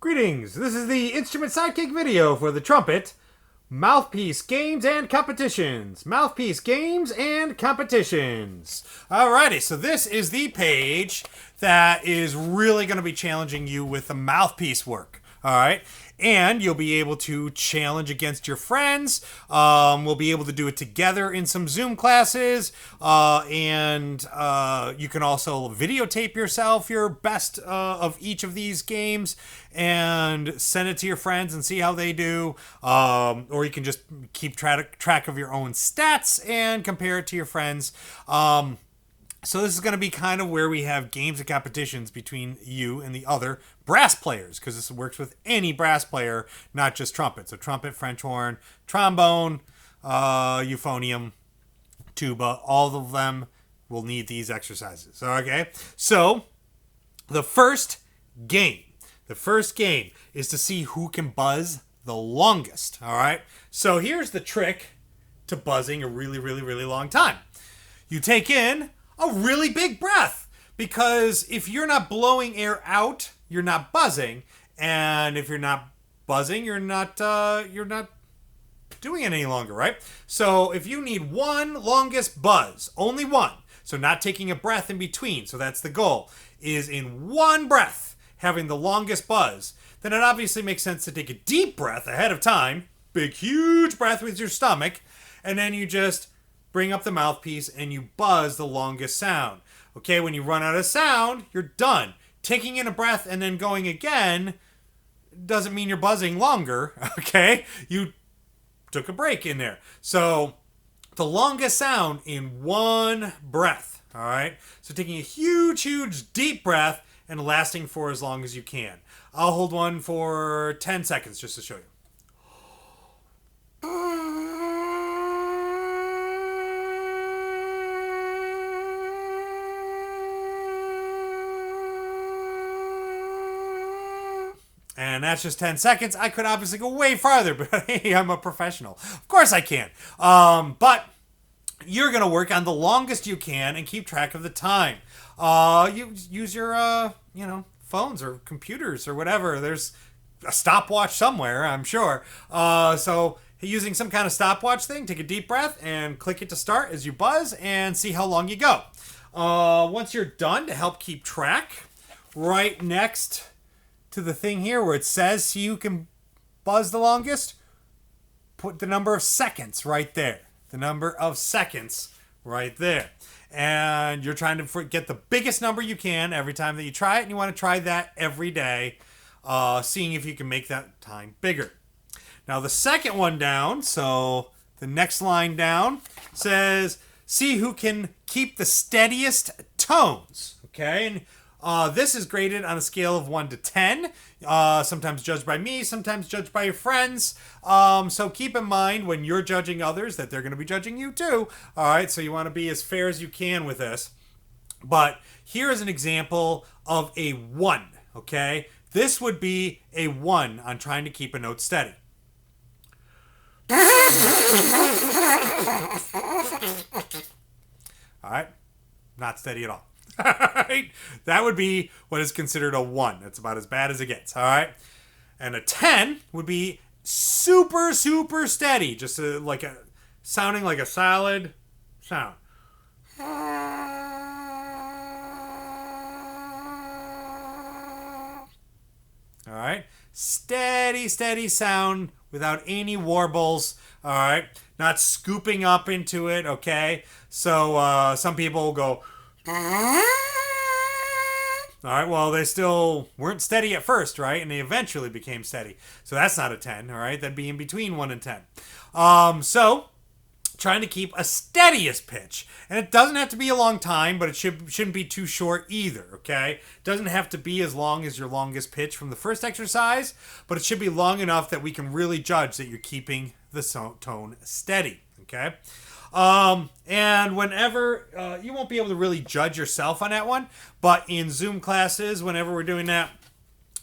Greetings, this is the Instrument Sidekick video for the Trumpet Mouthpiece Games and Competitions. Mouthpiece Games and Competitions. Alrighty, so this is the page that is really going to be challenging you with the mouthpiece work. Alright, and you'll be able to challenge against your friends. We'll be able to do it together in some Zoom classes. And you can also videotape yourself your best of each of these games and send it to your friends and see how they do. Or you can just keep track of your own stats and compare it to your friends. So this is going to be kind of where we have games and competitions between you and the other brass players, because this works with any brass player, not just trumpet. So trumpet, French horn, trombone, euphonium, tuba, all of them will need these exercises. Okay, so the first game is to see who can buzz the longest. All right, so here's the trick to buzzing a really, really, really long time. You take in a really big breath, because if you're not blowing air out, you're not buzzing, and if you're not buzzing, you're not doing it any longer, right? So if you need one longest buzz, only one, so not taking a breath in between, so that's the goal, is in one breath having the longest buzz, then it obviously makes sense to take a deep breath ahead of time, big huge breath with your stomach, and then you just bring up the mouthpiece and you buzz the longest sound. Okay, when you run out of sound, you're done. Taking in a breath and then going again doesn't mean you're buzzing longer, okay? You took a break in there. So the longest sound in one breath, all right? So taking a huge, huge deep breath and lasting for as long as you can. I'll hold one for 10 seconds just to show you. And that's just 10 seconds. I could obviously go way farther, but hey, I'm a professional. Of course I can. But you're going to work on the longest you can and keep track of the time. You use your, phones or computers or whatever. There's a stopwatch somewhere, I'm sure. So using some kind of stopwatch thing, take a deep breath and click it to start as you buzz and see how long you go. Once you're done, to help keep track, right next to the thing here where it says you can buzz the longest, put the number of seconds right there. The number of seconds right there. And you're trying to get the biggest number you can every time that you try it, and you want to try that every day, seeing if you can make that time bigger. Now the second one down, so the next line down, says see who can keep the steadiest tones. Okay, and this is graded on a scale of 1 to 10, sometimes judged by me, sometimes judged by your friends. So keep in mind when you're judging others that they're going to be judging you too. All right, so you want to be as fair as you can with this. But here is an example of a 1, okay? This would be a 1 on trying to keep a note steady. All right, not steady at all. Alright, that would be what is considered a 1. That's about as bad as it gets. Alright, and a 10 would be super, super steady, just sounding like a solid sound. Alright, steady, steady sound without any warbles. Alright, not scooping up into it. Okay, so some people will go, all right, well, they still weren't steady at first, right? And they eventually became steady. So that's not a 10, all right? That'd be in between 1 and 10. So trying to keep a steadiest pitch. And it doesn't have to be a long time, but it shouldn't be too short either, okay? It doesn't have to be as long as your longest pitch from the first exercise, but it should be long enough that we can really judge that you're keeping the tone steady, okay? And whenever, you won't be able to really judge yourself on that one, but in Zoom classes, whenever we're doing that,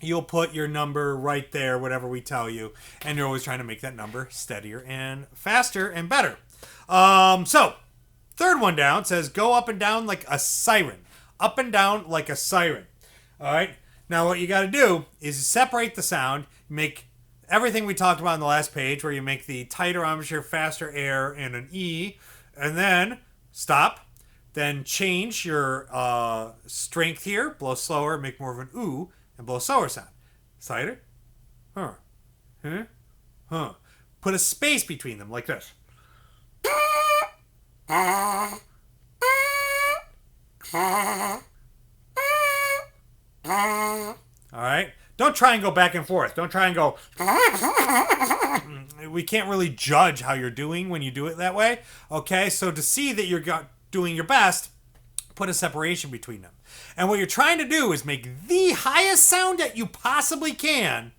you'll put your number right there, whatever we tell you, and you're always trying to make that number steadier and faster and better. So, third one down says go up and down like a siren. Up and down like a siren. All right. Now what you got to do is separate the sound, make everything we talked about on the last page, where you make the tighter embouchure, faster air, and an E, and then stop. Then change your strength here, blow slower, make more of an ooh, and blow a slower sound. Tighter, huh, huh, huh. Put a space between them like this. All right. Don't try and go back and forth. Don't try and go. We can't really judge how you're doing when you do it that way. Okay. So to see that you're doing your best, put a separation between them. And what you're trying to do is make the highest sound that you possibly can,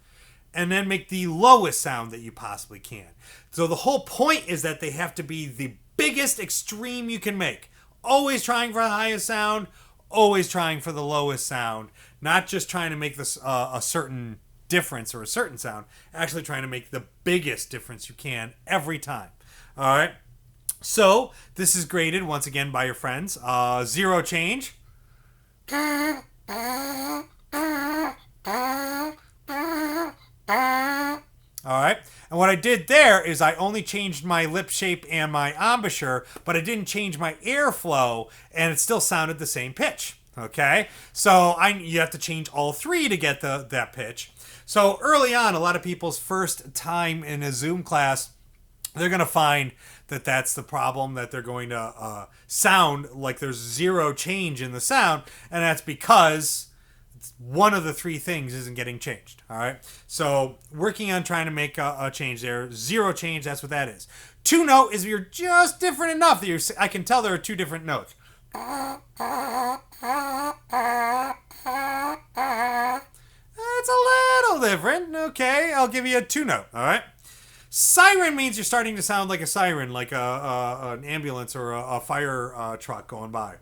and then make the lowest sound that you possibly can. So the whole point is that they have to be the biggest extreme you can make. Always trying for the highest sound, always trying for the lowest sound. Not just trying to make this a certain difference or a certain sound, actually trying to make the biggest difference you can every time. All right. So this is graded once again by your friends. 0 change. All right. And what I did there is I only changed my lip shape and my embouchure, but I didn't change my airflow, and it still sounded the same pitch. Okay. So you have to change all 3 to get that pitch. So early on, a lot of people's first time in a Zoom class, they're going to find that that's the problem, that they're going to sound like there's 0 change in the sound, and that's because one of the 3 things isn't getting changed. All right. So working on trying to make a change there. 0 change, that's what that is. 2 note is you're just different enough that I can tell there are 2 different notes. That's a little different. Okay, I'll give you a 2 note. All right. Siren means you're starting to sound like a siren, like an ambulance or a fire truck going by.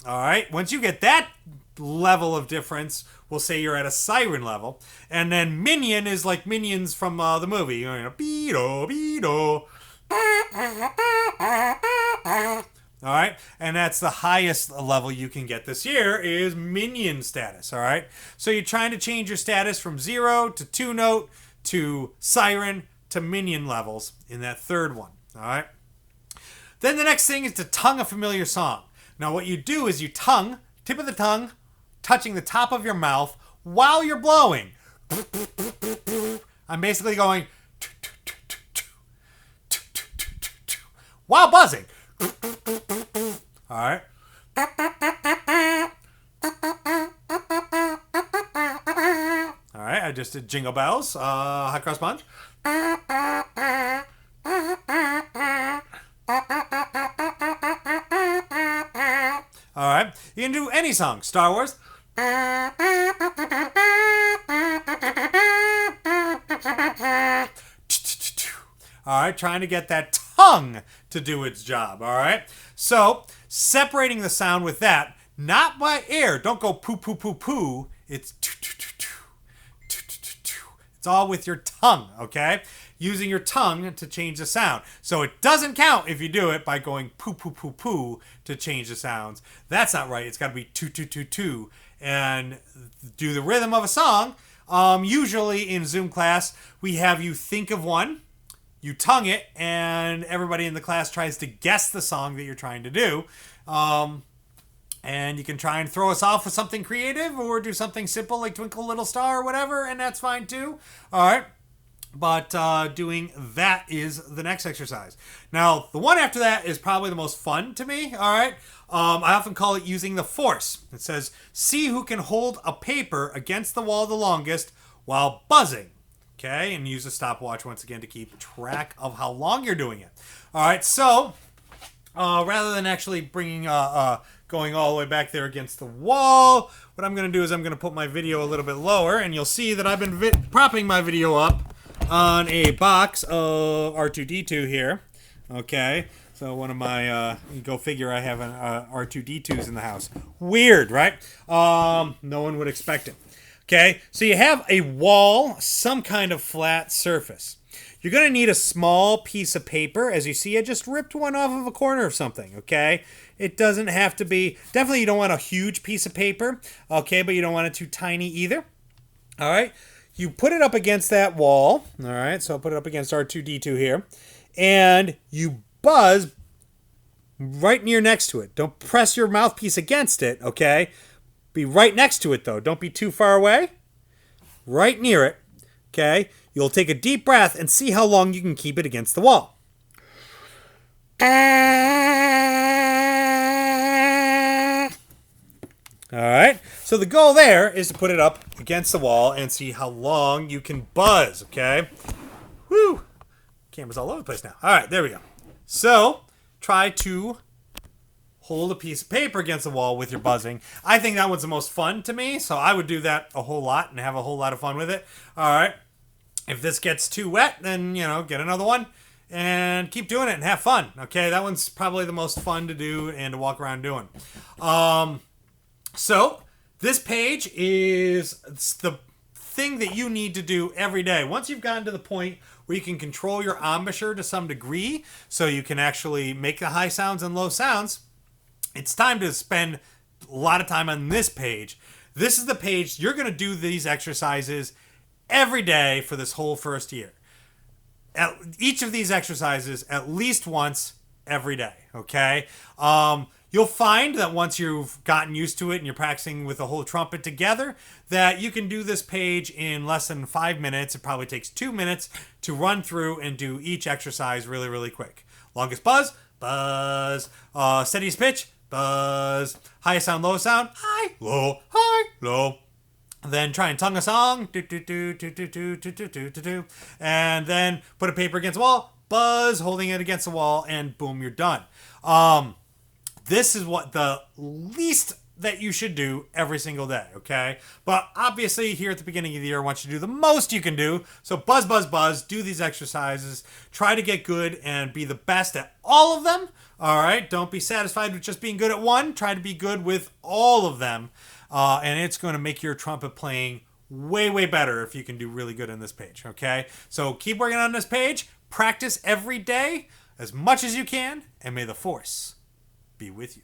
All right. Once you get that level of difference, we'll say you're at a siren level. And then minion is like minions from the movie. You know, beedo, beedo. All right. And that's the highest level you can get this year is minion status. All right. So you're trying to change your status from 0 to 2 note to siren to minion levels in that third one. All right. Then the next thing is to tongue a familiar song. Now what you do is you tongue, tip of the tongue, touching the top of your mouth while you're blowing. I'm basically going while buzzing. All right. All right, I just did Jingle Bells, Hot Cross Bunch. All right, you can do any song. Star Wars. All right, trying to get that tongue to do its job. All right, so separating the sound with that, not by air. Don't go poo poo poo poo. It's it's all with your tongue. Okay, using your tongue to change the sound. So it doesn't count if you do it by going poo poo poo poo to change the sounds. That's not right. It's got to be two two two two and do the rhythm of a song. Usually in Zoom class, we have you think of one, you tongue it, and everybody in the class tries to guess the song that you're trying to do. And you can try and throw us off with something creative or do something simple like Twinkle Little Star or whatever, and that's fine too. All right. But doing that is the next exercise. Now, the one after that is probably the most fun to me. All right. I often call it using the force. It says, see who can hold a paper against the wall the longest while buzzing. Okay. And use a stopwatch once again to keep track of how long you're doing it. All right. So rather than actually bringing going all the way back there against the wall, what I'm going to do is I'm going to put my video a little bit lower, and you'll see that I've been propping my video up on a box of R2-D2 here. Okay, so one of my, go figure, I have an R2-D2s in the house. Weird, right? No one would expect it. Okay, so you have a wall, some kind of flat surface. You're going to need a small piece of paper. As you see, I just ripped one off of a corner of something, okay? It doesn't have to be, definitely you don't want a huge piece of paper, okay, but you don't want it too tiny either. All right, you put it up against that wall, all right, so I'll put it up against R2-D2 here, and you buzz right near next to it. Don't press your mouthpiece against it, okay? Be right next to it, though. Don't be too far away. Right near it, okay? You'll take a deep breath and see how long you can keep it against the wall. All right, so the goal there is to put it up against the wall and see how long you can buzz, okay? Woo! Camera's all over the place now. All right, there we go. So, try to hold a piece of paper against the wall with your buzzing. I think that one's the most fun to me, so I would do that a whole lot and have a whole lot of fun with it. All right, if this gets too wet, then, get another one and keep doing it and have fun, okay? That one's probably the most fun to do and to walk around doing. So, this page is the thing that you need to do every day. Once you've gotten to the point where you can control your embouchure to some degree, so you can actually make the high sounds and low sounds, it's time to spend a lot of time on this page. This is the page you're going to do these exercises every day for this whole first year. Each of these exercises at least once every day, okay? You'll find that once you've gotten used to it and you're practicing with the whole trumpet together, that you can do this page in less than 5 minutes. It probably takes 2 minutes to run through and do each exercise really, really quick. Longest buzz, buzz. Steadiest pitch, buzz. Highest sound, lowest sound, high, low. Then try and tongue a song, and then put a paper against the wall, buzz, holding it against the wall, and boom, you're done. This is what the least that you should do every single day, okay? But obviously, here at the beginning of the year, I want you to do the most you can do. So buzz, buzz, buzz, do these exercises. Try to get good and be the best at all of them, all right? Don't be satisfied with just being good at one. Try to be good with all of them, and it's going to make your trumpet playing way, way better if you can do really good on this page, okay? So keep working on this page. Practice every day as much as you can, and may the force be with you.